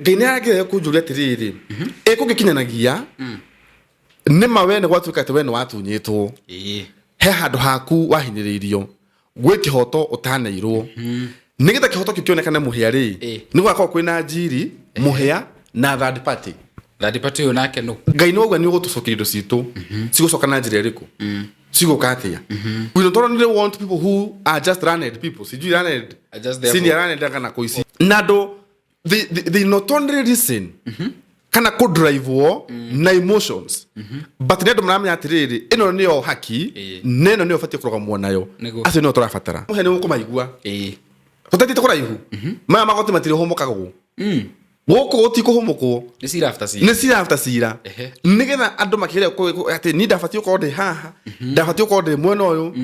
Ngai yake kunjuria tiriri ikugikinyanagia nima wene gwatuikate wene watunyitwo he handu haku wahinyiririo gwe kihoto utaneirwo nigetha kihoto kionekane muhia ri ni gwakwa kwina njiri muhia na third party onake no Ngai no gwa ni gutucokia indo citu cigucoka na njira iriku ciguka atia we don't want people who are just runned people sijui runned senior runned kana kuisi nado they not only listen kana ko drive wo na emotions but nedo mramya atiriri ino niyo haki neno niyo fatie kurogamwo nayo acio niyo turabatara muhe ni gukumaigua tutatite kuraihu maya magoti matire homokago goko otiko homoko ni sira after sira nigetha andu makire ati ni ndafatio ko de haha ndafatio ko de mwena uyu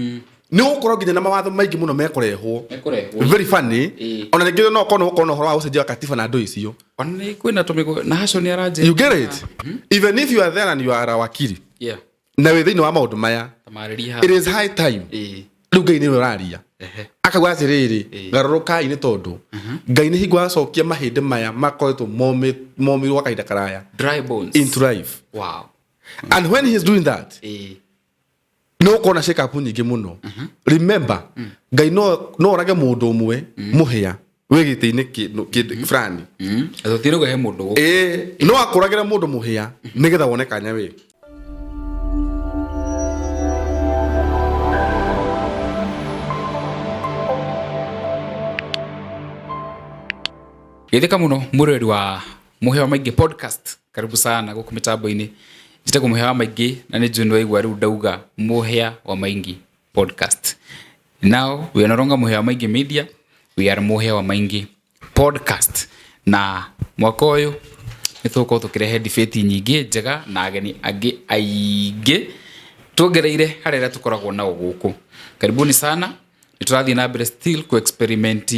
ni gukora nginya na mawatho maingi muno mekorehwo very funny ona ngire no kono horo wa ucenjia katiba na andu icio ona ni kwina tumiko na haco ni aranje you get it even if you are there and you are a wakili na within wa maundu maya it is high time riu Ngai ni uraria akagwa atiriri garuruka ini tondu Ngai ni higwa cokia mahinde maya makoretwo momirwo kaida karaya dry bones into life and when he is doing that no kona shake up nyingi muno remember Ngai no orage mundu umwe muhia wegite-ini kindu fulani atotiro he mundu no akuragira mundu muhia nigetha wone kanya we Yetheka muno mureri wa muhewa maingi podcast karibu sana guku mitambo-ini jitego muhewa maingi na ni June waigwa riu ndauga muhea wa maingi podcast. Now we are no longer muhewa maingi media, we are muhewa maingi podcast. Na mwaka uyu nithuko tukirehe debate nyingi njega na ageni angi aingi tuongereire harira tukoragwo nao guku. Karibuni sana. Niturathie na mbere still ku experiment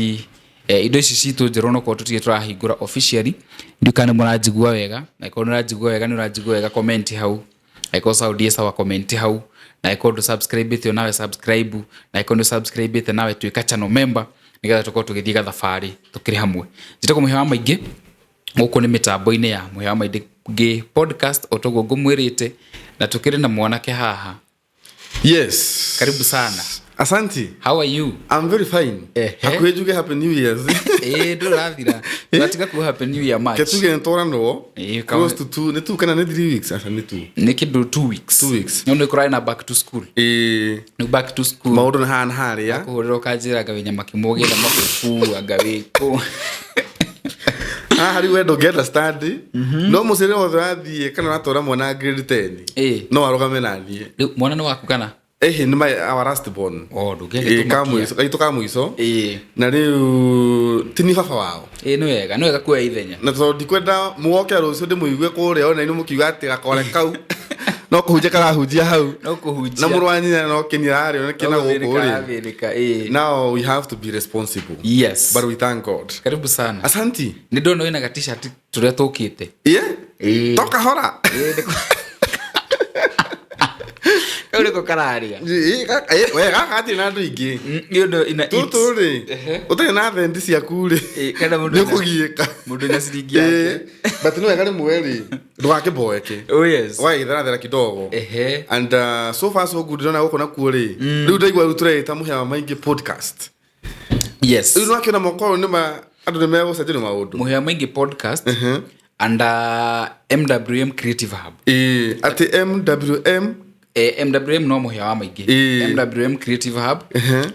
indo ici citu njero no ko tutie turahingura officially ndukane murajigua wega na iko nurajigua wega nurajigua wega comment hau iko saudie sawa comment hau na iko do subscribe ite nawe subscribe na iko no subscribe ite nawe tuika channel member nigetha tuko tugithiga thafari tukiri hamwe njiteko muhewa maingi guku ni mitambo-ini ya muhewa maingi podcast otogo ngumwirite na tukiri na mwanake haha. Yes, karibu sana. Asante. How are you? I'm very fine. Hakuejuge happy new year. Ndurathira. Natika ku happy new year match. Ketuge ntora no. Close to 2, ne 2 kana ne 3 weeks asa ne 2. Ne kido 2 weeks. 2 weeks. No kura na back to school. No back to school. Maundu na hana hari ya. Kuhuriro kajira gawinya makimuhanikira makufu agawiko. Hari wendo get study. No musere wathie kana natora mwana grade 10. No arugame na thie. Mwana no waku kana? Ni my our last born. Ndugege kamuiso. Na riu tini baba wao. No wega kuya ithenya. Na to ndikwenda muoke rucio ndimuigue kure ona inu mukiuga ati gakore kau. No kuhunjia kara hunjia hau. No kuhunjia. Na murwanyi no kinirari ona kina gukuri. Now we have to be responsible. Yes. But we thank God. Karibu sana. Asante. Ni ndono ina ga t-shirt turia tukite. Toka hora. Uriko kararia. We gakati na ndu ingi. Yodo ina tuturi. Utari na thendi cia kure. Kana mundu kugieka. Mundu na siringi yake. But no gari mweri. Ndwake boeke. Oh yes. Wai thera kidogo. And so far so good na uko na kure. Riu ndaigwa utureta muhewa maingi podcast. Yes. Riu nakiona moko ni ma andu nemego sajiri maundu. Muhewa maingi podcast. And MWM Creative Hub. Ati MWM MWM no muhewa maingi. MWM Creative Hub.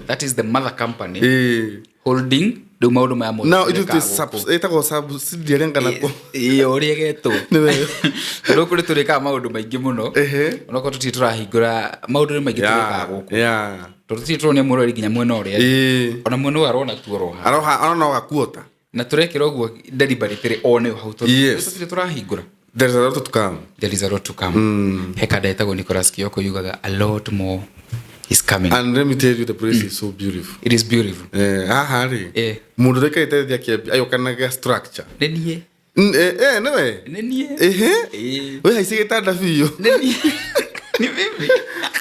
That is the mother company holding the maundu maya mo. Now it is subsidiary ngana ko. Ori geto. No kuri turika maundu maingi muno. Onoko tutitũrahingũra maundu maingi turika guku. Tutitũrone murori ginya mwena uri. Ona mwena arona tu roha. Aroha no gakuota. Na turekira uguo delivery tiri one hau tu. Tutitũrahingũra. There is a lot to come. There is a lot to come. Hekada itago Nicholas Kioko yugaga a lot more is coming. And let me tell you, the place is so beautiful. It is beautiful. Hari. Mundu reka ite kia ayokana ga structure. Nenie. Newe. Nenie. We haisi gitanda biyo. Nenie. Ni vipi?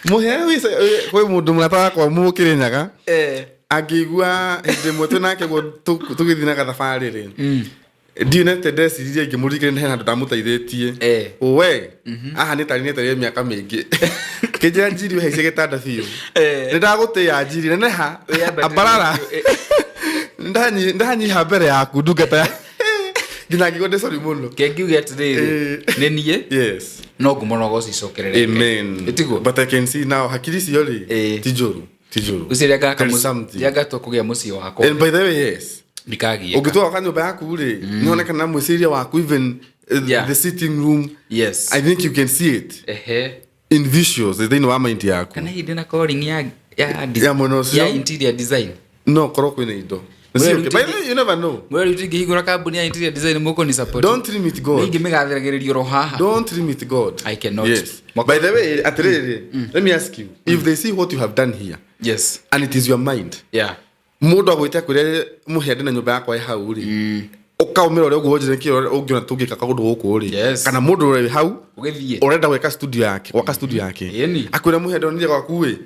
Muhewa we mundu mnataka kwa mukire nyaga. Agigwa hinde mwetu nake go tugithina ga thabariri. United ndeciria ngimurike nĩ handu ndamũteithĩtie we aha nĩ tari mĩaka mĩingĩ kĩnjĩra njiri haice gĩtanda biũ nĩ ndagũtĩa njiri neneha ambarara ndanyiha mbere yaku ndungata ngina ngigode sorry muno kengiuge atĩrĩrĩ nĩ niĩ yes no ngũmonoga ũcicokerere amen but I can see now hakiri cio rĩ tijuru uciria gaka kũgĩa mũciĩ wako and by the way yes ndikagie ugitwa kanyumba yaku rĩ nĩonekana mwĩciria waku even the sitting room yes I think you can see it in visuals thĩinĩ wa mind yaku kana hindi na calling ya interior design no korwo kwĩna indo by the way you never know mwere utingihigura kambuni ya interior design muko ni support don't limit God ningi megatheragererio ro haha don't limit God I cannot yes by the way atiriri let me ask you if they see what you have done here yes and it is your mind mundu agwite kure muhende na nyumba yakwa hau ri ukaumira uri ugonjire kiro ungiona tungika kagundu guku ri kana mundu uri hau ugithie urenda gweka studio yake akwira muhende ni gwaku ri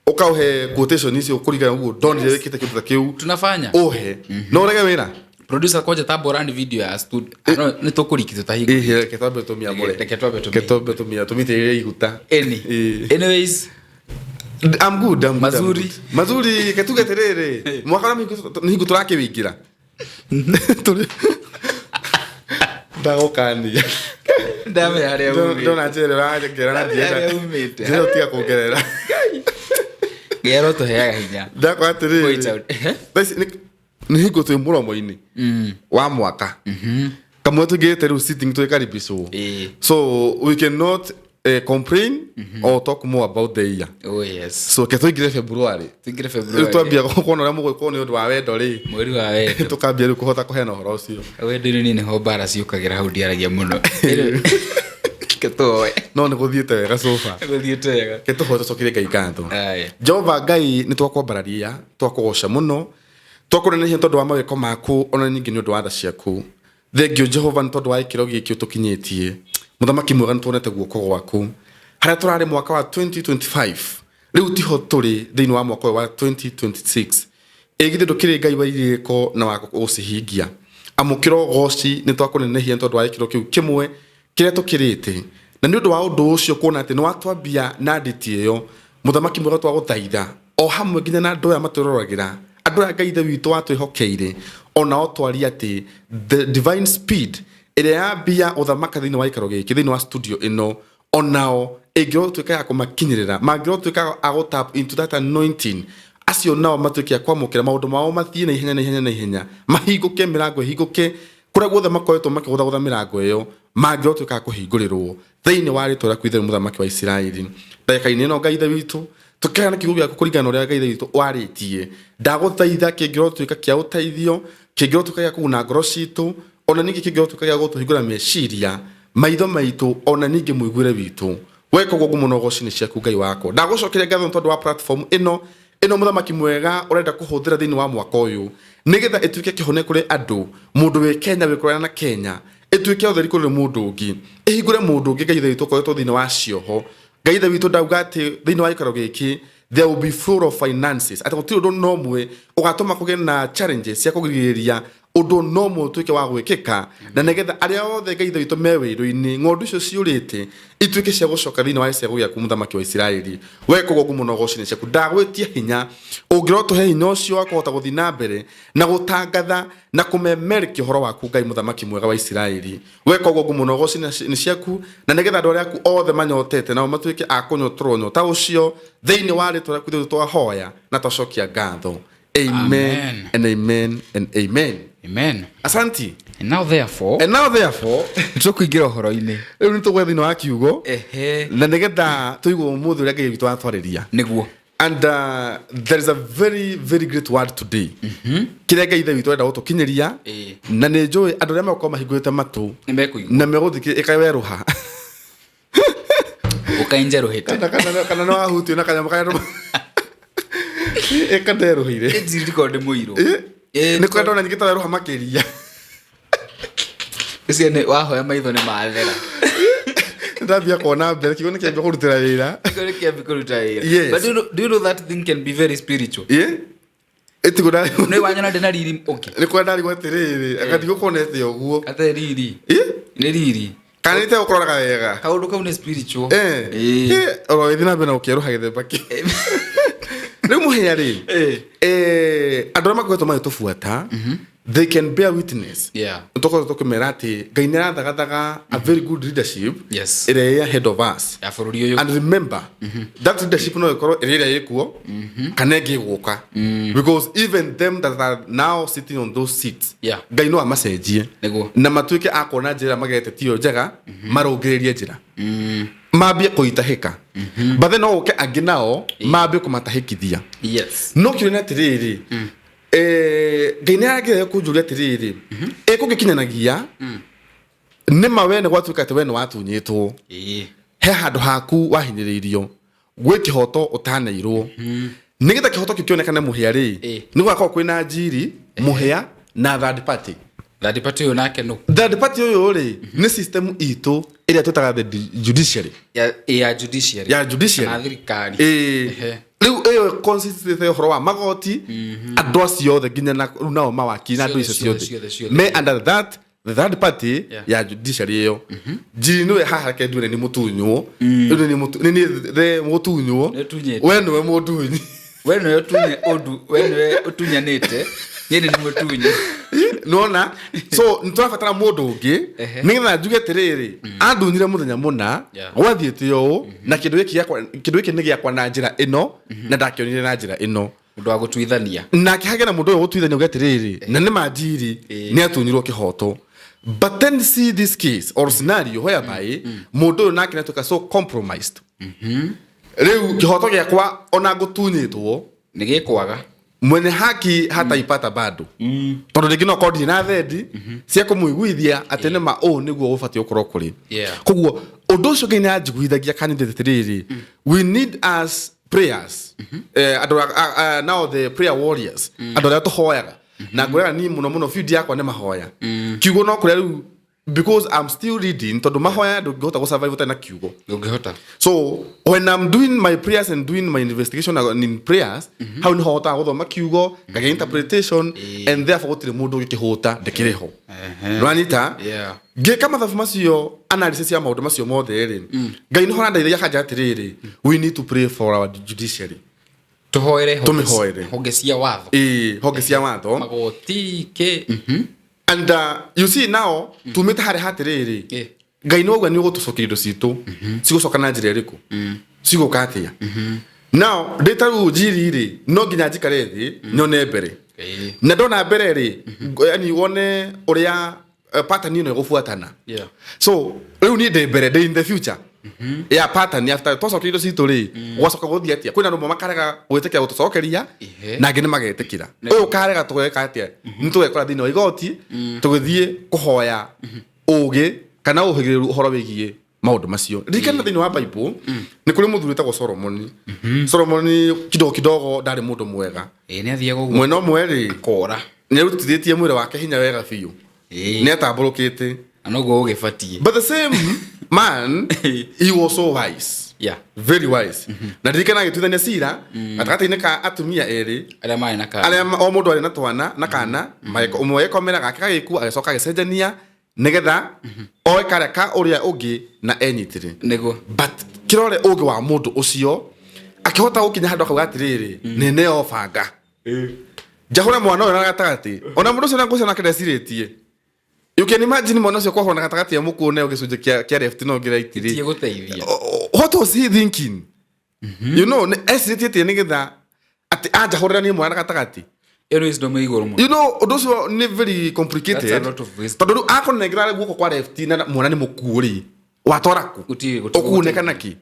ukauhe quotation icio ukurigana uguo ndonire wikite kindu ta kiu tunafanya ohe no urege wira producer koja taborani video ya studio no ni tukurikito ta higo ketwabe tumia more ketwabe tumia tumite iguta anyways I'm good mazuri ketuge terere mwaka ni higo turake wigira ndagokania ndame haria ndona njere raje gerana ndiega ndio tia kugerera gero to heaga hinya ndakwa terere ni higo tu muromo-ini wa mwaka kamwe tugete ru sitting to karibisho so we cannot complain or talk more about the year so ketugire February twambia kuona ria mugwiko ni undu wa wendo ri mweri wa wendo tukambia ri kuhota kuhena horo ucio wendo ni ho bara ciukagira hau ndiaragia muno ketoe no ni guthiete wega sofa guthiete wega ketoho tocokire ngai ngatho Jehova ngai ni twakwambararia twakugosha muno twakunenehia tondu wa mawiko maku ona ningi ni undu wa tha ciaku thengio Jehova ni tondu wa ikiro giki utukinyitie muthamaki mwega ni tuonete guoko gwaku haria turari mwaka wa 2025 riu tiho turi thiini wa mwaka wa 2026 egithe ndukiri ngai wa iriko na wa gucihingia amukiro goci ni twakunenehia tondu wa ikiro kiu kimwe kiria tukirite na ni undu wa undu ucio kuona ati ni watwambia na nditi iyo muthamaki mwega twaguthaitha o hamwe nginya na andu aya matwiroragira andu aya ngai witu watwihokeire ona otwari ati the divine speed iria yambia uthamaka thiini wa ikaro giki thiini wa studio ino onao egiro twika ya kumakinyirira magiro twika agotap into that anointing acio nao matwikia kwamukira maundu mao mathie na ihenya mahinguke mirango hinguke kuria guothe makoretwo makigutha mirango iyo magiro twika kuhingurirwo thiini wa ritwa kwithira muthamaki wa Israeli ndagika-ini ino ngai witu tukana kiugo gya kuringana uria ngai witu waritie ndaguthaitha kingiro twika kia uteithio kingiro twika ya kuna ngoro citu ona ningi kingiro twika ya gutuhingura meciria maitho maitu ona ningi muigwire witu weko gogu muno gocini ciaku ngai wako ndagucokire ngatho tondu wa platform ino muthamaki mwega urenda kuhuthira thiini wa mwaka uyu nigetha ituike kihone kuri andu mundu we Kenya wikurana na Kenya ituike utheri kuri mundu ungi ihingure mundu ungi ngai witu koetwo thiini wa cioho ngai witu ndauga ati thiini wa ikaro giki there will be flow of finances ati gutiri undu nomwe ugatuma kuge na challenges cia kugiriria undu nomwe tuike wa gwikika na nigetha aria othe ngai witu mewiru-ini ng'ondu icio ciurite ituike cia gucoka thiini wa icego gyaku muthamaki wa Israeli weko gogu muno gocini ciaku ndagwitia hinya ungirotuhe hinya ucio wa kuhota guthi na mbere na gutangatha na kumemerkia uhoro waku ngai muthamaki mwega wa Israeli weko gogu muno gocini ciaku na nigetha andu ariaku othe manyotete nao matuike akunyotorwo nyota ucio thiini wa ritwa riaku twahoya na twacokia ngatho amen and amen and amen asanti and now therefore tukuingira uhoro-ini riu ni tugwe thiini wa kiugo na nigetha tuigwo muthu uria ngai witu atwariria niguo and there is a very very great word today kiria ngai witu enda gutukinyiria na ni njui andu aria makorwo mahingurite matu na meguthiki ikaweruha ukainjeruhite kana no ahutio na kanyama kaya ekaderuhire ejiriko de muiro ni kwenda na nyikita ruha makiria ciene wahoya maitho ni mathera ndabia kuona mbere kigo ni kiambia kurutira wira kigo ni kiambia kurutira wira but do you know that thing can be very spiritual etigura no wanyona ndena riri okay ni kwa ndari gwatiriri akathigo konete uguo ate riri ni riri kanite ukororaga wega kaundu kau ni spiritual oro ithina bena ukiruha githemba ki riu muhia ri andũ arĩa makoretwo magĩtũbuata they can bear witness tũkorwo tũkĩmera atĩ Ngai nĩ arathagathaga a very good leadership ĩrĩa ĩ ahead of us and remember that leadership no ĩkorwo ĩrĩa ĩrĩa ĩkuo kana ĩngĩ gũka because even them that are now sitting on those seats Ngai no amacenjie na matuĩke a kuona njĩra magetĩtio njega marũngĩrĩrie njĩra mambie kũitahĩka but then no ũke angĩ nao mambie kũmatahĩkithia no kĩũria atĩrĩrĩ Ngai nĩ aragĩrĩire kũnjũria atĩrĩrĩ ĩkũngĩkinyanagia nĩma we nĩ gwatuĩka atĩ we nĩ watunyĩtwo he handũ haku wahinyĩrĩirio gwĩ kĩhoto ũtaneirwo nĩgetha kĩhoto kĩu kĩonekane mũhĩa rĩ nĩ gũgakorwo kwĩna njiri mũhĩa na third party ũyũ nake no third party ũyũ rĩ nĩ system itũ ĩrĩa twĩtaga the judiciary ya judiciary na thirikari riu ĩyo consists ũhoro wa magoti andũ acio othe nginya nao mawaki na andũ icio ciothe me under that the third party ya judiciary ĩyo njiri nĩwe haha kendure nĩ mũtunywo nĩ mũtunywo we nĩwe mũndunyi we nĩwe ũtunyanĩte yene ni mutunyi nona so niturabatara mundu ungi nigetha njuge atiriri andunyire muthenya muna gwathiite yo na kindu giki ni giakwa na njira ino na ndakionire na njira ino mundu wa gutuithania na kihagera mundu uyu gutuithania ugatiriri na ni manjiri ni atunyirwo kihoto but then see this case or scenario whereby mundu uyu nake natuka so compromised riu kihoto giakwa ona gutunyitwo ni gikwaga mwene haki hata ipata bado tondu ringi no kodi na thendi cia kumuiguithia atene ma niguo ubatio ukorwo kuri koguo undu ucio Ngai ni anjiguithagia candidate riri we need us prayers now the prayer warriors andu aria tuhoyaga na ngwira ni muno feed yakwa ni mahoya kiugo no kuria riu because I'm still reading tondu mahoya ndungihota survive utana kiugo ndungihota so when I'm doing my prayers and doing my investigation in prayers how ni hota guthoma kiugo ngage interpretation and therefore gutire mundu gikihota ndekireho ranita ngeka mathabu macio analysis ya maundu macio mothe ri Ngai ni hora ndaithagia kanja atiriri we need to pray for our judiciary tuhoere honge cia watho magoti ke and you see now tumite hare hatiriri Ngai no gwa ni gutucokia indo citu cigucoka na njira iriku ciguka atia now data ru njiri ri no nginya njikare thi nyone mbere na ndona mbere ri yani wone uria pattern ino igufuatana so riu ni de mbere in the future ya pattern after tucokia indo citu ri gwacoka guthia atia kwina rumwe makarega gwitikia gutucokeria na ngi ni magetikira uyu karega tugeka atia ni tugekora thini wa igoti tugithie kuhoya ugi kana uhigiriru uhoro wigie maundu macio rikana thini wa Bible ni kuri muthuri tagwo Solomon kidogo ndari mundu mwega ni athiaga uguo mwena umwe ri kora ni rutithitie mwire wake hinya wega biu ni atamburukite anogo ugifatie but the same man he was so wise very wise na rikana gituithania cira atakati-ini ka atumia eri aria o mundu ari na twana na kana umwe yekomera gake gagiku agacoka agicenjania nigetha oe kareka uria ungi na enyitire nego but kirore ungi wa mundu ucio akihota gukinya handu akauga atiriri nene obanga jahura mwana uyu na gatagati ona mundu ucio nangucia nake ndeciritie you can imagine mwana ucio kwahona gatagati ya mukuone ugicunje kia left no ngira itiri tie guteithia what was he thinking you know esiritie nigetha ati ajahurira ni mwana gatagati wisdom igoro muno you know those are very complicated tondu akonegera guko kwa left na mwana ni mukuri watoraku okuonekana ki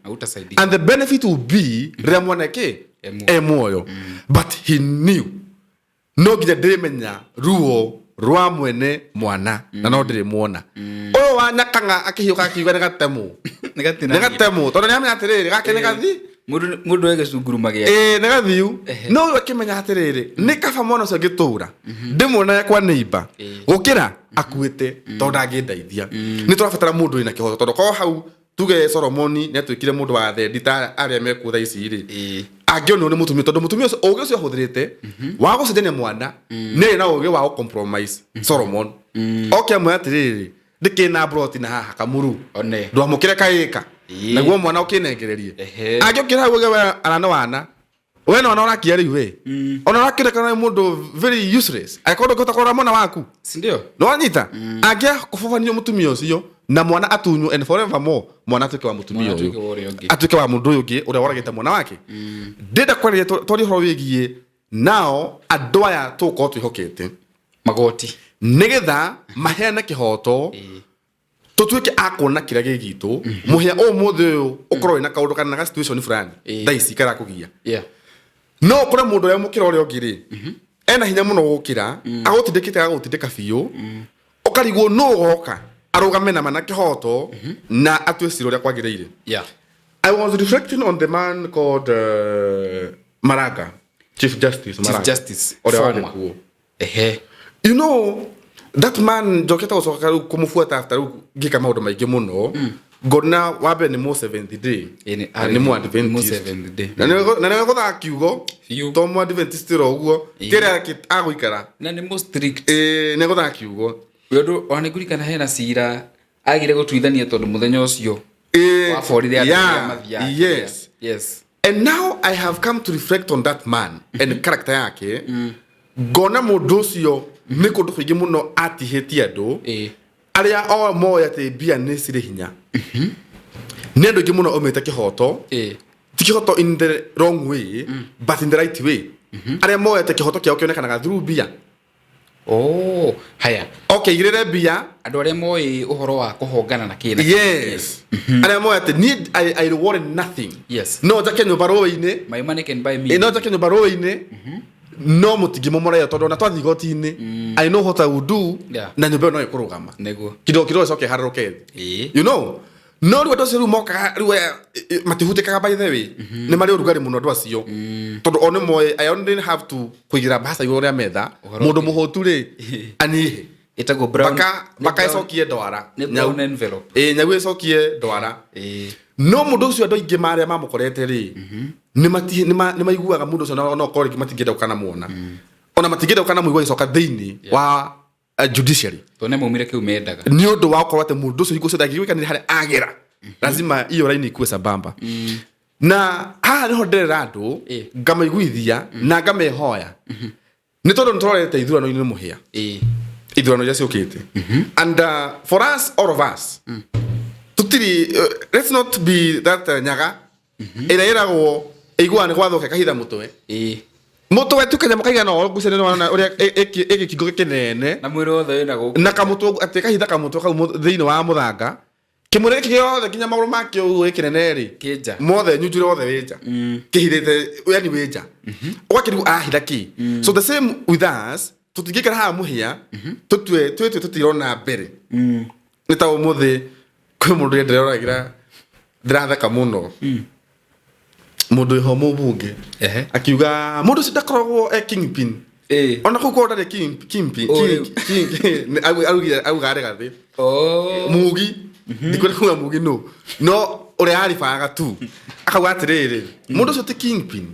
and the benefit will be remwaneke emoyo but he knew no gide demenya ruo rwa mwene mwana na no ndire muona uyu wa nyakanga akihiuka kiuga ni gatemu tondu ni amenya atiriri gake ni gathi mundu wege cunguruma gia ni gathiu no uyu akimenya atiriri ni kaba mwana ucio gitura ndimwona yakwa neighbor gukira akuite tondu angindeithia ni turabatara mundu ina kihoto tondu ko hau tuge Solomon ni atwikire mundu wa thendi ta aria mekutha ici ri agio no mutumia tondu mutumia oge ucio huthirite wa gucenjania mwana ne na oge wa compromise Solomon okay mwatiriri ndikina broti na haha kamuru ndwa mukire kaika naguo mwana ukinengererie agio kira uge arana wana we no ona kiari we ona rakire kana mundu very useless aikondo gotakora mwana waku si ndio no anyita agia kufofanio mutumia ucio na mwana atunyu and forevermore mwana atuke wa mutumia uyu atuke wa mundu ungi uria woragite mwana wake ndenda kwaria tori horo wigie nao adoya tuko twihokete magoti nigetha maheana kihoto tutuike akona kira gigitu muhia o muthe uyu ukorwo ina kaundu kana na situation fulani thaisi kara kugia no kura mundu ya mukira uria ungiri ena hinya muno gukira agutindikite agutindika biu ukarigwo no goka arugame na mana kihoto na atwesiro uria kwagireire I was reflecting on the man called Maraga, Chief Justice Maraga. You know that man joketa usoka kumufuata after gika maundu maingi muno gona wabe ni mo 70 day ni mo Adventist na ne gotha kiugo to mo Adventist ro uguo kira agwikara na ni mo strict ne gotha kiugo yodo one kurikana hena sira agire gutuithania tondu muthenya ucio wa forire yes and now I have come to reflect on that man and character yake gona mundu ucio ni kundu kwingi muno atihitie andu aria o moya te bia ni sire hinya ni andu muno omete kihoto tikihoto in the wrong way but in the right way aria moya te kihoto kiao kionekanaga through bia haya okay girere bia andu aria moi uhoro wa kuhongana na kina yes aria moya te need I reward nothing no jake nyumba roine my money can buy me no jake nyumba roine no mutigimo morayo tondu na twathi gotini I know what I would do na nyumba no ikurugama neguo kido coke haroke you know no ri wado seru moka riwe matihutikaga by the way ni mari urugari muno ndo acio tondu one moy I only have to kuigira basa igore metha mundu muhotu ri ani itago brown baka icokie ndwara nyau envelope nyagu icokie ndwara no mundu ucio ndo ingi maria mamukorete ri ni maiguaga mundu ucio no koriki matingenda ukana muona ona matingenda ukana muigwa icoka thiini wa judiciary tone mumire kiu mendaga ni undu wa ukorwo ate mundu ucio iko cedagi kana hari agera lazima iyo line ikue sambamba na ha niho nderera andu ngamaiguithia na ngamehoya ni tondu ntorete ithurano ini muhia ithurano ja ciukite and for us all of us tutiri let's not be that nyaga ira go igwa ni gwathoke kahitha mutwe mutu wetu kenya mukaiga no gucene no uria eki kigo kinene na mwiro othe na go na kamutu ateka hitha kamutu kau thiini wa muthanga kimure kiyo kinya maguru makyo ekinene ri kija mothe nyujure othe wija kihirite yani wija wakiriu ahitha ki so the same with us tutigikara ha muhia tutwe tutirona mbere ni ta umuthi kwi mundu ndiragira ndirathaka muno mundu homo bunge akiuga mundu sidakoragwo kingpin ona kuko ndare kingpin au gare gathi mugi ndikore kuga mugi no ore ari faga tu akauga atiriri mundu so kingpin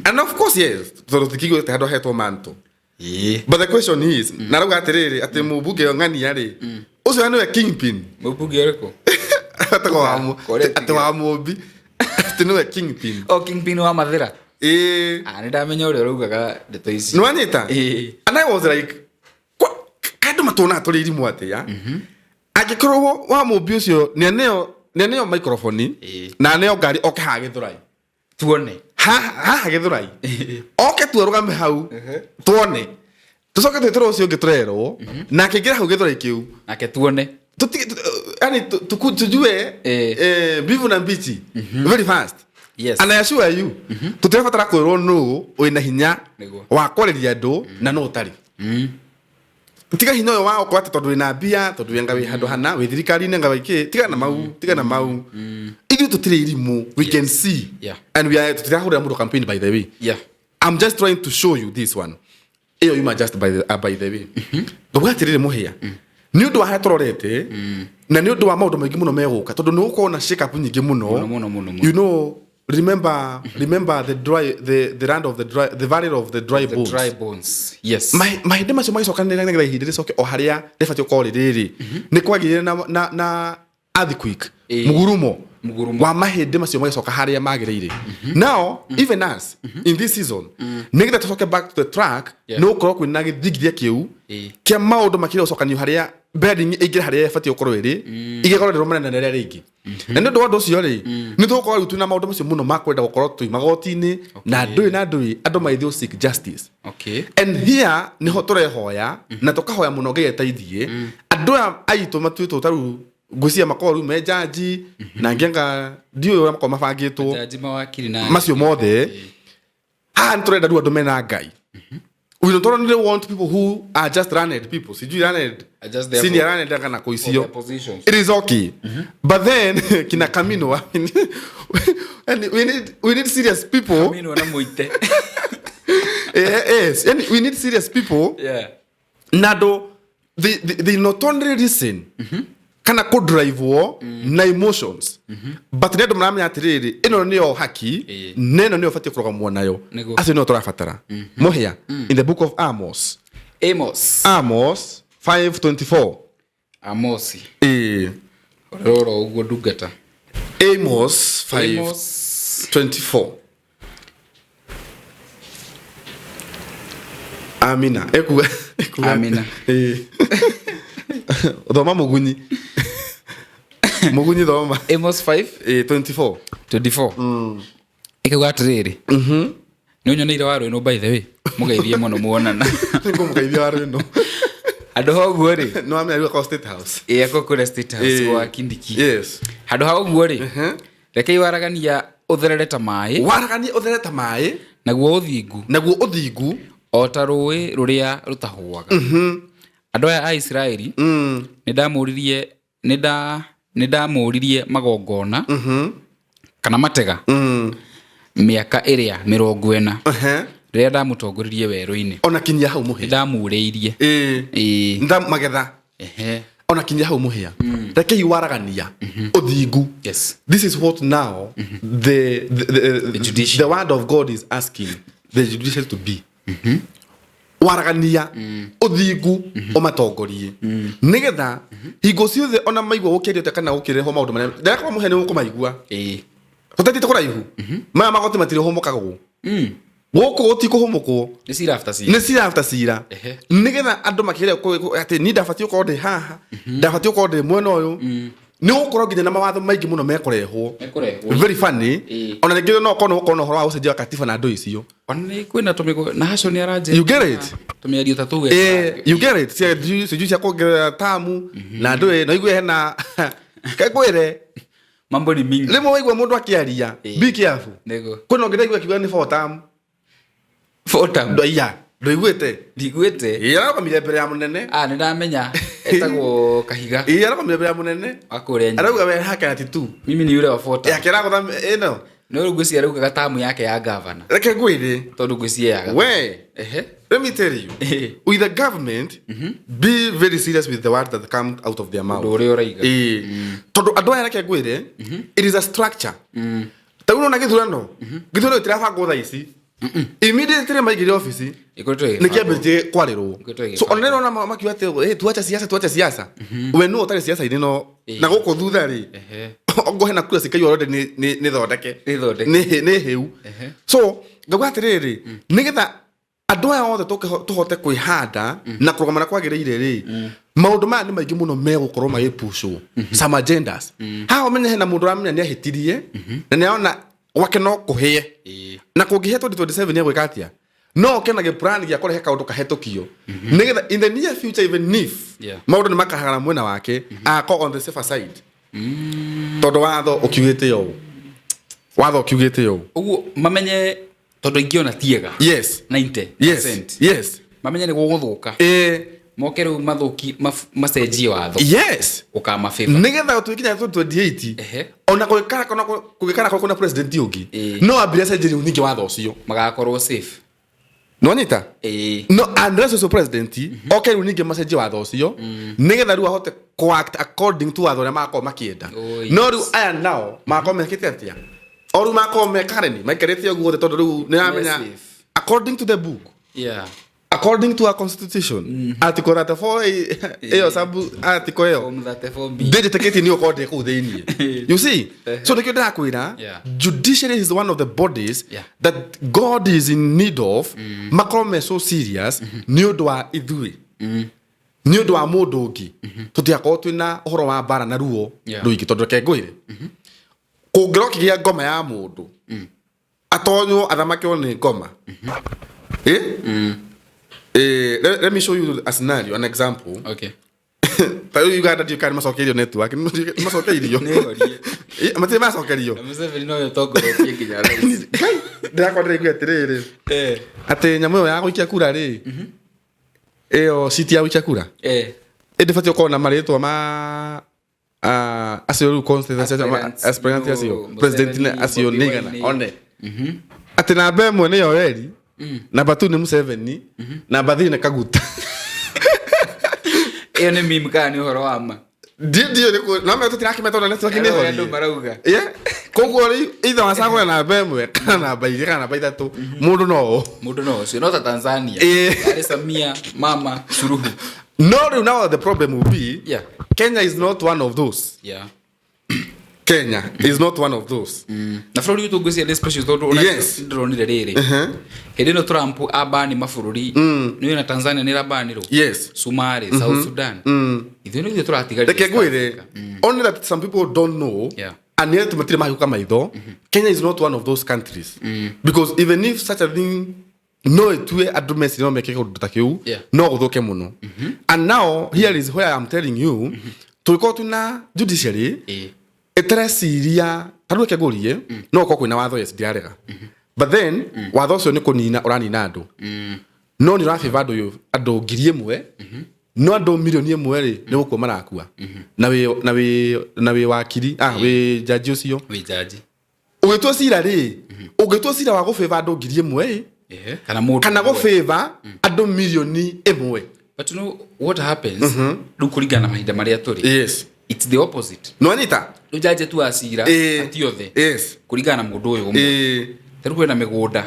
and of course yes so tikigo te hado heto manto but the question is naruga atiriri ati mubunge ngani yari ucio anu kingpin mubunge reko atwa mubi tinu kingpin kingpin wa mathira ni ndamenya uri urugaga ndeto ici no anyita and I was like kadu matona atoriri mwate ya agikorwo wa mubi ucio neneo microphone na neo ngari oke ha githurai tuone ha githurai oke tuarugame hau tuone tucoke twetoro ucio ngiturerwo na kingira hau githurai kiu nake tuone yani tujue bivu na mbichi very fast and I assure you tutifatara kwirwo no wina hinya wa kwareria andu na no utari tiga hinya yo wa okwate tondu wina bia tondu wenga wi handu hana wi thirikari nenga waike tiga na mau ithu tutire irimu we can see and we are tutira mundu campaign by the way I'm just trying to show you this one you might just by the way ndugwatirire muhia ni undu wa hatororete na ni undu wa maundu maingi muno meguka tondu ni uko na shake up nyingi muno you know remember the land of the valley of the dry bones. The dry bones. Yes. My demas mai sokanira ngira ihinde soke o haria defati okori riri. Ni kwagire na earthquake. Mugurumo. Wa mahinde macio mai soka haria magirire. Now, even us in this season, nigga to soke back to the track, no krok we nagi digdia kiu. Kia maundu makira soka ni haria bedding igire haria fati okoro iri. Igekoro de romana na rere igi. Na ndo wado cio ri ni tukorwo ritu na maundu macio muno makwenda gukorwo tui magoti-ini na ndui andu maithio seek justice. Okay. And here ni ho turehoya na tukahoya muno ngai eteithie andu aitu matuito taru gucia makoru me jaji na ngenga dio ya makoma mabangitwo jaji mawakiri na macio mothe turenda andu mena ngai. We don't only want people who are just runned people. Sijui runned. Senior runned kana kuisio. It is okay. But then kina Camino, I mean, and we need serious people. Camino na muite. Yes, and we need serious people. Yeah. Nado they not only listen. Kana ko drive wo na emotions. But nedo mnamya atiriri ino niyo haki neno niyo fati kuroga muonayo ase no turafatara mohia in the book of Amos 5:24 Amos roro ugo dugata Amos 5:24 Amina Amina Odoma mugunyi doma Amos 5:24 ikaga atiriri ni unyoneire waru ino by the way mugeithie muno muonana ngo mugeithie waru ino ando hoguo ri no amya kwa state house ko kure state house wa Kindiki. Yes ando hoguo ri rekei waragania utherereta mai naguo uthingu o ta rũĩ rũrĩa rũtahuaga andũ aya a Israeli nĩndamũririe magongona kana matega mĩaka ĩrĩa 40 rĩrĩa ndamũtongoririe werũ-inĩ ona kinya hau muhia ndamũrĩirie magetha ona kinya hau muhia rekei waragania uthingu. Yes, this is what now the word of God is asking the judicial to be. Waragania uthingu o matongorie nigetha hingo ciothe ona maigua gukirite kana gukireho maundu mane ndakwa muhene gukumaigua tutatite kuraihu maya magoti matire homokagwo guku gutikuhomokwo ni sira after sira nigetha andu makire ati ni ndabati uko ndi haha ndabati uko ndi mwena uyu ni gukorwo nginya na mawatho maingi muno mekurehwo very funny ona ningire no kono horo wa ucenjia katiba na andu icio ona kwina tumiko na haco ni aranje you get it tumiario tatu you get it sijui cia kuongerera tamu na andu no igwe hena kaigwire mambo ni mingi limo waigwa mundu akiaria be careful nego kwino ngiregwa kiwa ni for tamu ndo iya ndigwite yara mire mbere ya munene nindamenya etagwo kahiga yara mire mbere ya munene akurenye arauga we haka ati tu mimi ni yule wa fota yakira gutha ino no ngwisi arauga gatamu yake ya governor reke gwire tondu ngwisi ya we let me tell you with the government be very serious with the word that come out of their mouth uri uraiga tondu andu aya reke gwire it is a structure tauno na githurano tirabangwo tha ici immediately maigire office ni kiambirite kwarirwo so onero na makiwa ate tuacha siasa we no utari siasa ino na guko thutha ri ongo hena kura sikai already ni thondeke ni heu so ngauga atiriri nigetha andu aya othe tuhote kwihanda na kurogamana kwagiriire ri maundu maya ni maingi muno megukorwo magipushwo some agendas how many hena mundu ramenya ni ahitirie na niona wake no kuhie na kungihe 2027 ni gwikatia no kenage plan ya kurehe kaundu kahetokio nigetha in the near future even if maundu ni makahara mwena wake ako on the safer side todo watho ukiugite yo uguo mamenye todo ingiona tiega yes 90% yes mamenye ni guguthuka mokeru mathuki macenjie watho yes ukama favor nigetha tuikinya 2028 ona kugikara kuna president yogi no abira cenjie uningi watho ucio magakorwo safe no nita no unless so president okay uningi macenjie watho ucio nigetha ru ahote co act according to watho na mako makienda no ru aya now mako mekite atia Oru mako me kareni maikarete guothe tondu riu ni amenya according to the book. Yeah. According to our constitution, article 34 eyo sabu article eyo. 34B. Dedicated ni okode ku thini. You see? So nikyo ndakwira, judiciary is one of the bodies that God is in need of. Makrome so serious ni undu wa ithui. Ni undu wa mundu ungi. Tutiakorwo twina uhoro wa bara na ruo ruingi tondu ke ngwire. Kungiro kigia ngoma ya mundu. Atonyo athamakio ni ngoma. Let me show you a scenario, an example. Okay. Tayo Uganda you can masokerio network. Masokerio. Mate masokerio. Museveni no yotogoro kinya rais. Ndakwadire gwetiriri. Ate nyamu ya gwikia kura ri. Eyo city ya gwikia kura. Ndifatio kona maritwa ma acio constituency aspirant acio president acio nigana one. Ate na bemwe ni already. Namba 2 ni Museveni, namba 3 ni Kaguta. Iyo ni meme kani uhoro wa ma. Ndio niko na mimi tutiraki metona network ni ho. Ndio marauga. Koguo ri itha wasagwa na bemwe kana namba 2 kana namba 3 mundu no sio ta Tanzania. Ari Samia mama Suluhu. No, now the problem will be Kenya is not one of those. Kenya is not one of those. Na flori yuto gusia especially todo ona drone rere. Hedeno Trump abani mafururi. Niyo na Tanzania ni rabaniro. Somalia, South Sudan. Ideno ndio turatiga. Tekegwire. Only that some people don't know. And yet matire mahuka maido. Kenya is not one of those countries. Because even if such a thing no etue adumesi no mekeke udatakeu no guthoke muno. And now here is where I'm telling you tulikuwa tuna judiciary etresiria taruke gorie no ko kwina watho diarega. But then watho cio ni kunina uranina andu. No ni rafiva andu ngiri imwe no andu milioni imwe ri ni guko marakua. Na we wakiri we jaji ucio we jaji ugitwa cira ri ugitwa cira wa gufiva andu ngiri imwe kana go favor andu milioni imwe. But you know what happens dukurigana mahinda maria turi. It's the opposite. No anita ujaje tu asira atiothe kurigana mundu uyu taru kwena migunda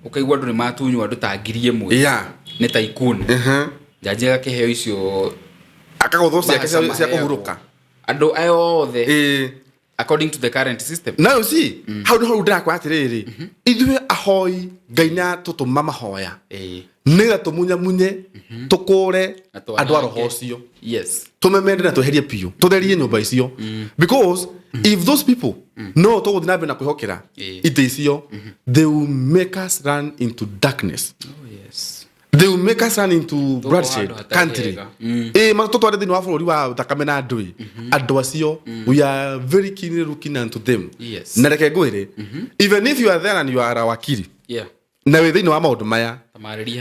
ukaigwa andu ni matunywa andu ta ngiri imwe ni ta ikuni jaje gakeheo icio akagothocia cia kuhuruka andu ayothe according to the current system. Now you see how do ndakwa atiriri ithuĩ ahoi ngaina tutuma mahoya nĩga tumunya tukure andu aroho ucio tumemende na tweherie piu tutherie nyumba icio because if those people no to guthiĩ na kwĩhokera ite icio they will make us run into darkness. They will make us run into bloodshed country. Matoto ari thini wa bũrũri wa thakame na ndui andu acio we are very keenly looking into them. Na reke ngwire even if you are there and you are a wakiri na we thini wa maundu maya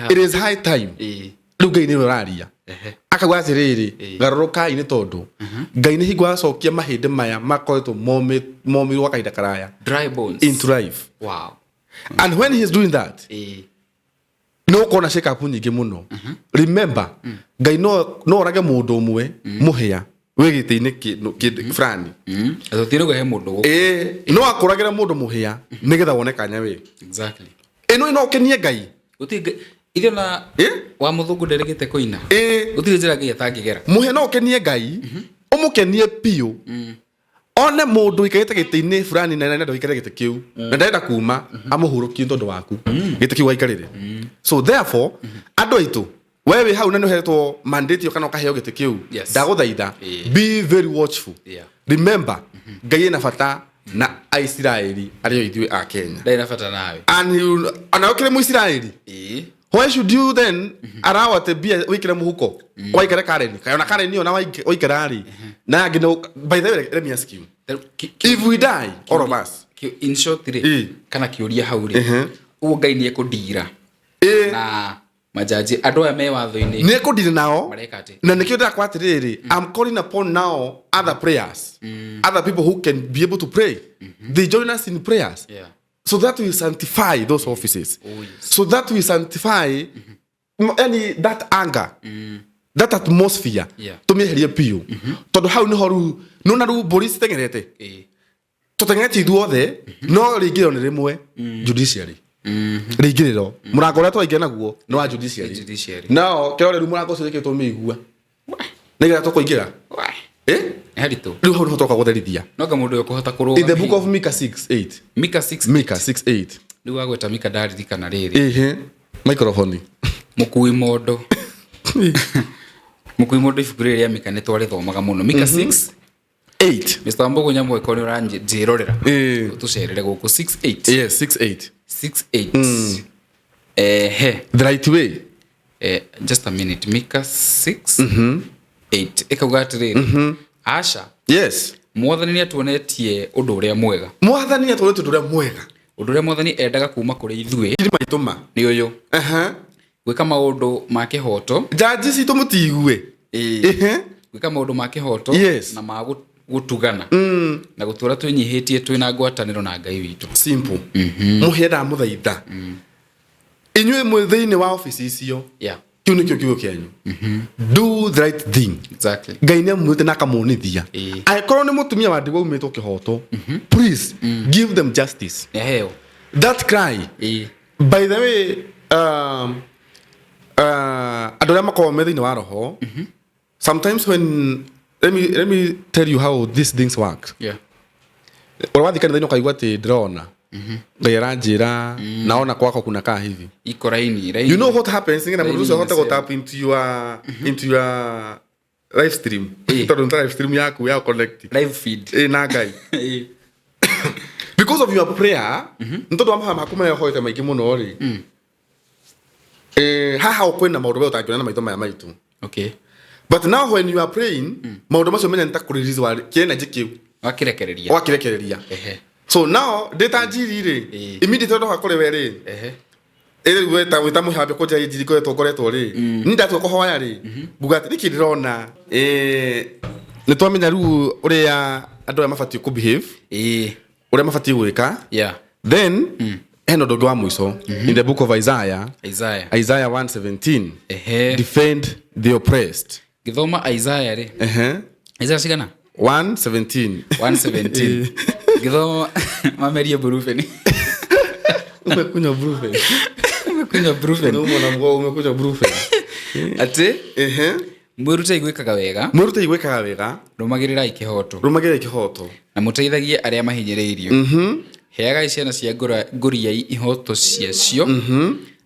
it is high time riu ngai ni uraria akagwa atiriri garuruka ini tondu ngai ni hingwa acokia mahinde maya makoretwo momirwo kahinda karaya dry bones into life. And when he is doing that no kona shake up nyingi muno. Remember ngai no orage mundu umwe muhia wegite-ini kindu fulani atotire go he mundu no akoragira mundu muhia nigetha wone kanya we no kenie ngai utige ithio na wa muthungu nderegete kuina utire njira ngai atangigera muhia no kenie ngai umukenie piu one mundu ikarite gite-ini fulani na ndo ikare gite kiu na ndenda kuma amuhurukie tondu waku gite kiu aikarire. So therefore andu aitu wewe hau na nĩũhetwo mandate kana ukaheo gĩtĩ kĩu ndagũthaitha be very watchful. Remember ngai ena bata na Aisiraeli arĩa ithuĩ a Kenya ndai na bata nawe ana ukire mu Israeli why should you then allow at be wikire muhuko waikare Karen kana Karen niyo na waikare ari na ngino by the way let me ask you if we die all of us in short kana kiuria hau ri ngai ni ekudira na majaji andu aya me watho-ini ni ekudira nao na nikio ndakwa atiriri I'm calling upon now other prayers other people who can be able to pray they join us in prayers so that we sanctify those offices so that we sanctify any that anger that atmosphere to me herie piu tondu hau ni horu no na ru police tengerete tutengeti ithuothe no ringiro ni rimwe judiciary ringiriro murango ria twaige naguo no wa judiciary no kirore ru murango ucio ikitwo migua nigira tukoingira harito riu hau no toka gutherithia no mundu yokuhota kuruga in the book of Micah 6:8 Micah 6:8 riu wagweta Micah ndaririkana riri microphone mukui mondo ibuku rĩrĩ rĩa Micah nĩ twarĩthomaga mũno Micah 6:8 Mr. Mbogo nyamwe ko nĩ ũranjĩrorera tucerere gũkũ 6:8 yes 6:8 the right way just a minute Micah 6:8 ikauga atĩrĩrĩ Asha yes Mwathani nĩ atuonetie ũndũ ũrĩa mwega ũndũ ũrĩa Mwathani endaga kuma kũrĩ ithuĩ maitũma nĩ ũyũ gwĩka maũndũ ma kĩhoto jaji citũ mũtigue gwĩka maũndũ ma kĩhoto na ma gũtugana na gũtũra twĩnyihĩtie twĩna ngwatanĩro na Ngai witũ simple mũhĩenda mũthaitha inyuĩ mwĩthĩinĩ wa office icio kiu nĩkĩo kiugo kĩanyu do the right thing exactly Ngai nĩ amwĩte na akamonithia angĩkorwo nĩ mũtumia wa ndigwa umĩtwo kĩhoto please give them justice that cry by the way andũ arĩa makoragwo me thĩinĩ wa roho sometimes when let me tell you how these things work ũrawathikana thĩinĩ ũkaigua atĩ ndĩrona Ngai aranjĩra naona kwako kuna kaa hivi iko raini you know what happens ngina mũndũ ũcio hote go tap into your live stream tondũ live stream yaku ya connect live feed na Ngai because of your prayer ntondũ wa mahama kumaya hoite maingĩ mũno ri haha ukwenda maundu we utakiona na maitho maya maitu okay but now when you are praying maundu macio menya nitakuririza wa kiene jikiu wakirekereria so now data jiri ri immediately ndo hakore we ri weta wita muhambe ko jari jiri ko tokoretwo ri nda tu ko hoya ri bugati nikidirona ni twamenya ru uria andu ya mafati ku behave uria mafati gwika then eno dogo wa mwiso in the book of Isaiah 1:17 defend the oppressed githoma Isaiah ri Isaiah sigana 1:17 githoma mamerie brufen umekunya brufen no mwana mgo umekunya brufen ati mwirute igwikaga wega rumagirira ikihoto na muteithagie aria mahinyiriirio heaga ciana cia nguria ihoto ciacio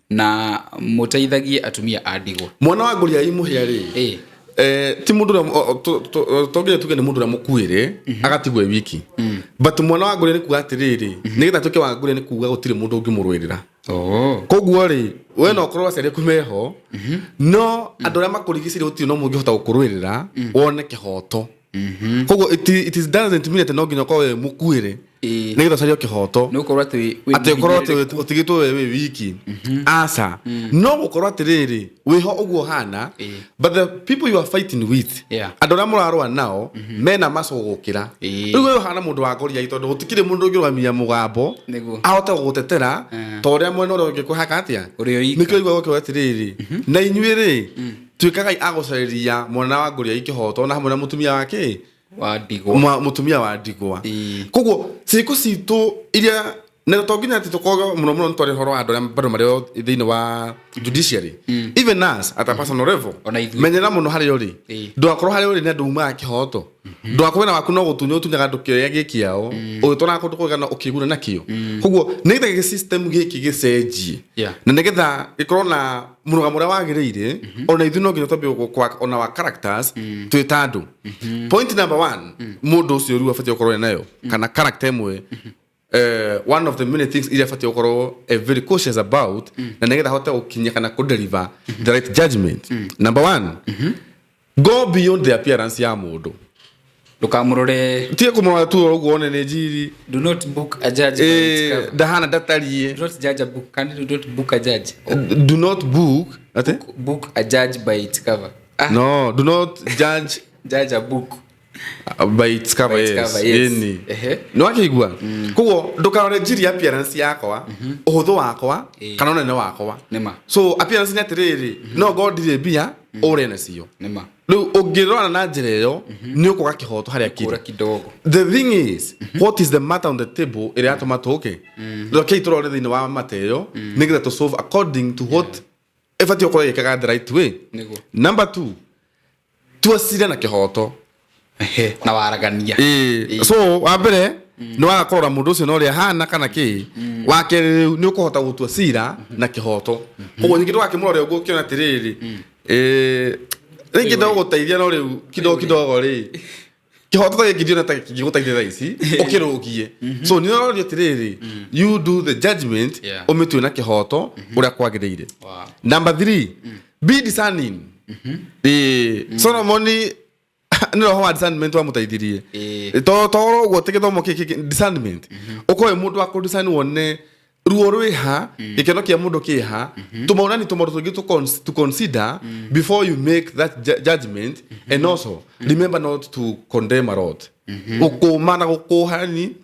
na muteithagie atumia a ndigwa mwana wa nguria imuhia ri ti mundu togire tuge ni mundu mukuire agatigwe wiki but mwana wa nguria ni kuga atiriri nigetha tuke wa nguria ni kuga gutire mundu ungimurwirira koguo ri we no korwa cere kumeho no andu aria makurigicire gutire no mungihota gukurwirira wone kihoto koguo it doesn't mean that no nginya kwa we mukuire nigetha cario kihoto no korwa ati utigitwo we wiki asa no gukorwa atiriri wiho uguo hana but the people you are fighting with andu aria murarwa nao mena macogukira riu we hana mundu wa ngoria itondo gutikire mundu ungirwamia mugambo ahote gutetera to ria mwena uri ungikuhaka atia nikio igwa gukio atiriri na inyuiri twikaga agucariria mwana wa ngoria ikihoto na hamwe na mutumia wake mutumia wa ndigwa koguo ciiko citu iria na toginya ati tukoga muno ntware horo andu bado mario thiini wa judiciary even us at a personal level menyera muno hari uri ndwakorwo hari uri ne nduma kihoto ndwakwena waku no gutunyo tunyaga ndukio gikiao ugitona kundu kugana ukiguna nakio koguo nithe gi system giki gicenjie na nigetha gikorwo na murugamura wagirire ona ithu no nginya twambe kwa ona wa characters twitandu point number 1 mundu ucio ru afatie ukorwo nayo kana character imwe one of the many things iria fatia ukorwo very cautious about na nigetha hote ukinya kana ku deliver the right judgment number 1 go beyond the appearance ya mundu ndukamurore tie kumurora tu uguone ni njiri do not book a judge by its cover dahana datarie do not judge a book can do not book a judge do not book a judge by its cover no do not judge a book by its cover yes no akigwa kugo ndukarore njiri appearance yakwa uhuthu wakwa kana nene wakwa nema so appearance ni atiriri no god ile bia ore na cio nema Riu ungirona na njira iyo ni ukuga kihoto haria kiri the thing is what is the matter on the table ire atoma toke ndo kei turore thini wa mateo nigetha to solve according to what efati okora yekaga the right way. Number 2 tuasira na kihoto na waragania so wambere no agakorora mundu ucio no ri hana kana ki wake ni ukuhota gutua cira na kihoto koguo nyingi ndwakimurore uguo kiona tiriri ringi ndaguteithia no riu kidogo ri kihoto ta gidiona ta giguteithia thaisi ukirugie so ni no ri tiriri you do the judgment umitwe na kihoto uria kwagirire. Number 3 be discerning. Solomon no ho discernment wa mutaithirie to gote githomo discernment ukoe mundu wa discern wone ruo rwiha ikeno kia mundu kiha tumauna ni tumaru tugi to consider before you make that judgment and also remember not to condemn a lot ukumana gukuhani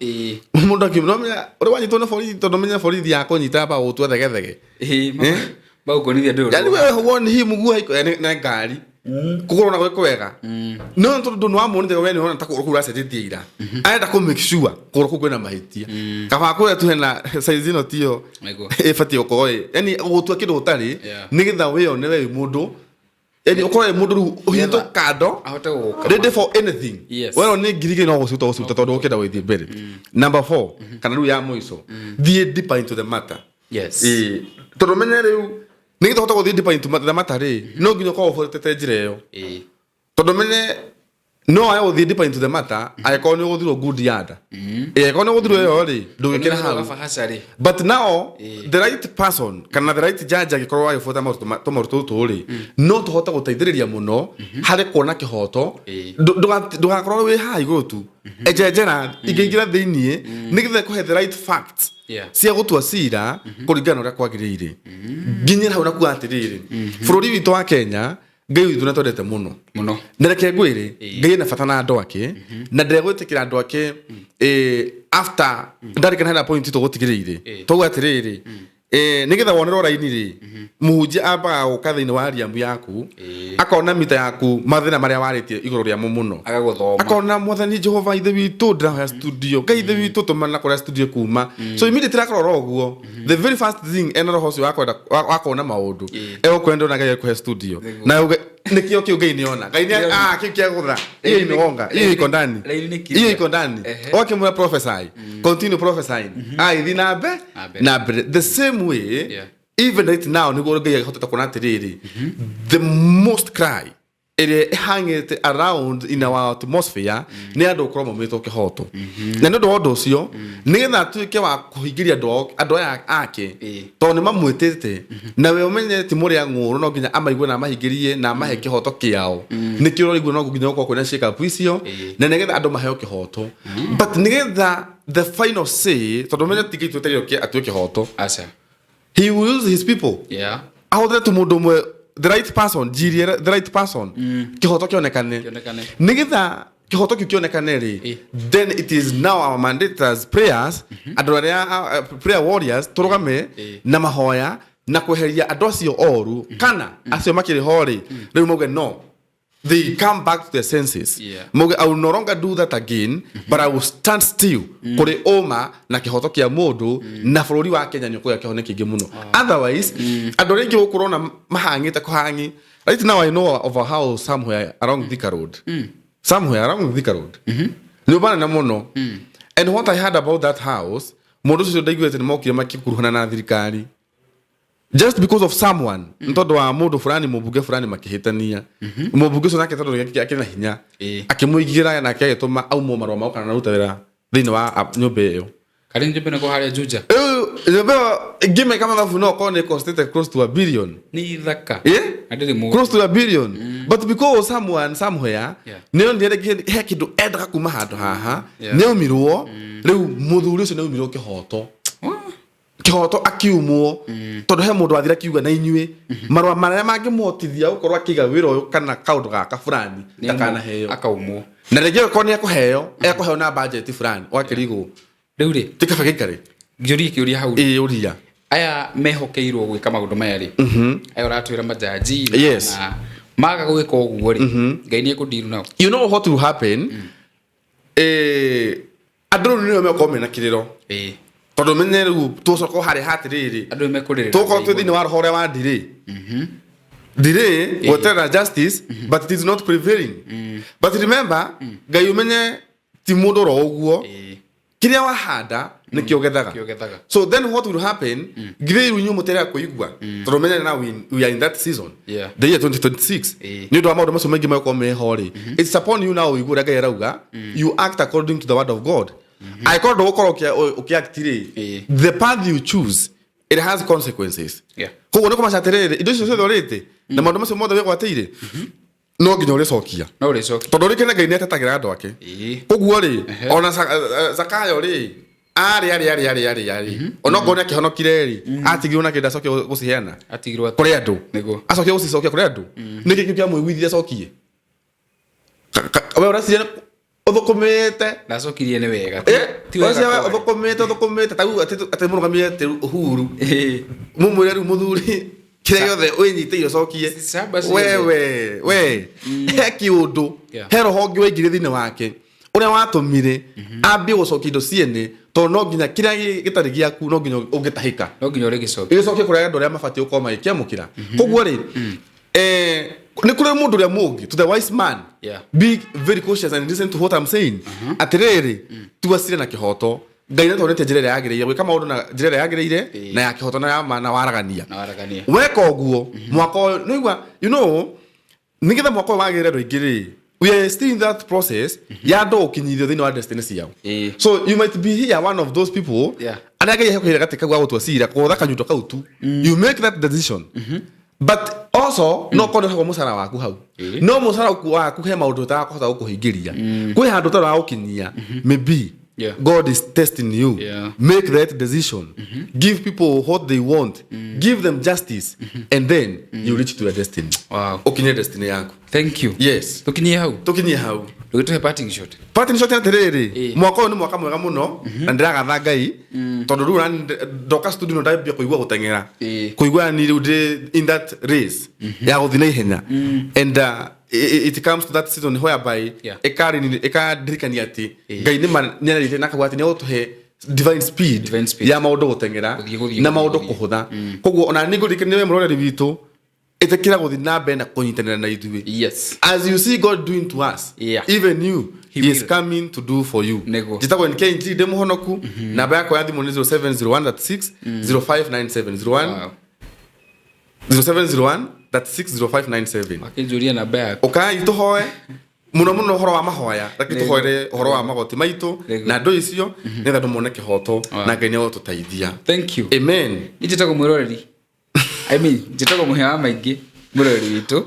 mundu akimnomya uri wanyitwo na borithi tondu menya borithi yako nyita ba utu thegethege ba ukonithia ndu yani we won hi mugu na ngari kukorona gwe kwega no tondu no amonite we ni hona takuru asetetie ira aenda ku make sure koro kwena mahitia kaba ko tu hena size no tio efati okoi yani utu kido utari nigetha we one we mundu yani okoi mundu uhinto kado ahote guka ready for anything we ni girige no gusuta tondu okeda we thibere. Number 4 kana ru ya moiso the deeper into the matter tondu menye riu ni gito hota deeper into the matter ri no nginyo ko ofotete jireyo tondu menye no ayo deeper into the matter I call you go good yard ko no go yo ri ndugikira ha but now the right person kana the right judge agikoro ayo fota maruto to ri no to hota guteithiriria muno hari kuona kihoto ndugakoro we ha iguru tu ejejera igingira thiini nigithe ko the right facts cia gutua cira kuringana uria kwagirire nginyira hau na kuatirire bururi witu wa Kenya ngai witu na tondete muno ndereke ngwire ngai na bata na andu ake na ndegwitikira andu ake after ndarikana na point to gutigirire to gwatirire nigetha wonero raini ri muhunjia amba ukathaini wa riamu yaku akona mita yaku mathina maria waritie iguru ria muno akona mwathani Jehova ithe witu ndra studio ngai ithe witu tumana kora studio kuma so immediately akorora oguo the very first thing enero hosi wakona maundu kwenda na ngai ku studio na nikio kio ngai niona ngai ni kio gutha iyo imeonga iyo iko ndani wakimwa prophesy continue prophesying thina na the same way even right now ni go ngai hoteta kuna tiriri the most cry it hanging around in our atmosphere ni andu kromo mito kihoto na ndo odo cio ni na tuike wa kuhingiria andu ake to ni mamwitete na we umenye ti muri anguru no nginya amaigwe na mahingirie na mahe kihoto kiao ni kiro igwe no nginya ko kwena shika puicio na nigetha andu maheo kihoto but nigetha the final say to umenye tikito terio ki atu kihoto he will use his people ahotre tu mundu mwe the right person the right person kihoto kionekane nigetha kihoto kionekane ri then it is now our mandate as prayers adorea prayer warriors turugame na mahoya na kweheria andu acio oru kana acio makiri hori riu muge no they come back to their senses muge I will no longer do that again but I will stand still kuri oma na kihoto kia mundu na bururi wa Kenya nyoko ya kihone kingi muno otherwise andu ringi gukorona mahangite kuhangi right now I know of a house somewhere around Thika Road ni bana na muno and what I heard about that house mundu cio ndaigwete ni mokire makikuruhana na thirikari just because of someone ntondo wa mundu fulani mubuge fulani makihitania mubuge so nake tondu yake na hinya akimuigira na kaya toma au mo marwa kana rutera thini wa nyumba iyo kali njumbe na ko haria juja nyumba game kama ngafu no ko ne costed close to $1 billion ni thaka adiri mu close to $1 billion but because someone somewhere nio ndire he kindu endaka kuma handu haha ne umirwo riu muthuri ucio ne umirwo kihoto akiumwo tondu he mundu athira kiuga na inyue marwa maria mangimotithia gukorwa akiga wira uyu kana kaundu gaka fulani takana heyo akaumwo na regeo ko ni akuheo na budget fulani wakirigo riu ri tikafagikare giuria hau uria aya mehokeirwo gwika maundu maya ri aya uratwira majaji na maga gwika uguo ri ngai ni ekudiru nao. You know what will happen? Andũ nĩ mekome na kiriro. Tondũ menye rĩu tũcoko harĩ hatirĩrĩ. Andũ mekurĩrĩra. Tũko twĩ thĩinĩ wa roho ũrĩa wa delay. Delay will tell justice, but it is not prevailing. But remember, ngai umenye ti mũndũ ro ũguo. Kiria wahanda nĩ kĩo gethaga. So then what will happen? Githĩ rĩu nyuo mũtere kũigua. Tondũ menye now we are in that season. The year 2026. Nĩ ũndũ wa maũndũ macio maingĩ meko meho rĩ. It's upon you now ũigua ngai arauga. You act according to the word of God. I call the ukiaktire. The path you choose, it has consequences. Koguo nĩ kũmacaterere indo icio ciothe ũrĩte na maũndũ macio mothe wĩgwatĩire. No nginya ũrĩcokia. Tondũ rĩkene ngai nĩ atetagĩra andũ ake. Koguo rĩ ona Zakayo rĩ ari ona ngone akĩhonokire rĩ atigirwo na kĩnda cokia gũciheana. Atigirwo kũrĩ andũ. Acokia gũcicokia kũrĩ andũ. Nĩkĩ kĩu kĩa mwĩgwithia cokie. We ũraciria othokomete nacokirie nĩ wega ti wega othokomete tau ate mũrũgamie te uhuru mumwĩre rĩu mũthuri kĩrĩa gĩothe ũnyitĩire cokie we he kĩũndũ he roho ũngĩ waingĩrire thĩinĩ wake ũrĩa watũmire ambie gũcokia indo ciene tondũ no nginya kĩrĩa gĩtarĩ gĩaku no nginya ũngĩtahĩka no nginya ũrĩgĩcokia kũrĩ andũ arĩa mabatiĩ gũkorwo magĩkĩamũkĩra koguo rĩ ni kule mundu ya mungi to the wise man be very cautious and listen to what I'm saying atiriri tuasire na kihoto ngai na tonete njira yagiriire gwika maundu na njira yagiriire na ya kihoto na ya mana waragania weka oguo mwako noigwa you know nigetha mwako wagirire ndo ingiri we are still in that process ya ndo ukinyithio thini wa destiny ciao so you might be here one of those people and again you have to go twasira ko thaka nyuto kautu you make that decision but also no kono kwa musara waku hau no musara waku he maundu ta kohota gukuhingiria kwi handu ta ukinyia maybe God is testing you make that decision give people what they want give them justice and then you reach to your destiny ukinyia destiny yako thank you yes tukinyia hau tutuhe parting shot atiriri mwaka uyu ni mwaka mwega muno na ndiragatha ngai tondu riu ndoka studio no ndambia kuigua gutengera kuigua ni riu in that race ya guthina ihenya and it comes to that season whereby ekadirikania ati ngai ni manyanarite na kagwati ni utuhe divine speed ya maundu gutengera na maundu kuhutha koguo ona ni ngurikania we muroreri witu etekira guthi na mbere na kunyitanira na ithuĩ yes as you see God doing to us even you he is coming to do for you jitagwo nke inti de muhonoku namba yako ya thimu ni 0701360597 0701360597 akinjuria namba yako ukai tuhoe muno uhoro wa mahoya lakini tuhoere uhoro wa magoti maitu na ndo icio nitha ndumone kihoto na ngai ni otuteithia thank you amen nititagwo mwiroreri I mean njitagwo muhewa maingi murori witu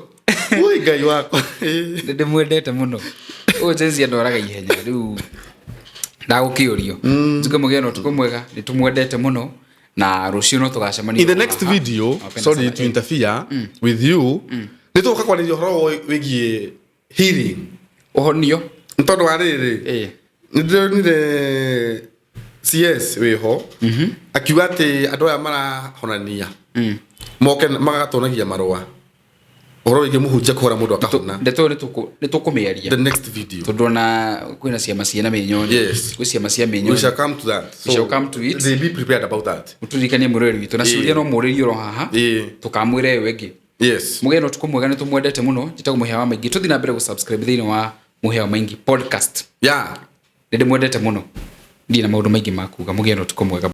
ui ngai wako ndimwendete muno ujenzi andoraga ihenya riu ndagukiurio tukamugea no tukumwega nitumwendete muno na rucio no tugacemania in the next video sorry to interfere with you nituka kwa ndio horo wigie healing ohonio ntondo wa riri nire CS weho akiuga ati andu aya marahonania moke magatonagia marua oro ige muhunja kuhora mundu akahona ndeto nitukumiaria the next video tondona kwina ciama ciana menyoni kwi ciama cia menyoni we shall come to that so we shall come to it they be prepared about that muturikanie murori witu na ciuria no muririo ro haha tukamwire wengi yes mugeno tukumwega ni tumwendete muno jitago muhewa maingi tuthi na mbere go subscribe thini wa muhewa maingi podcast ndimwendete muno ndi na maundu maingi makuga mugeno tukumwega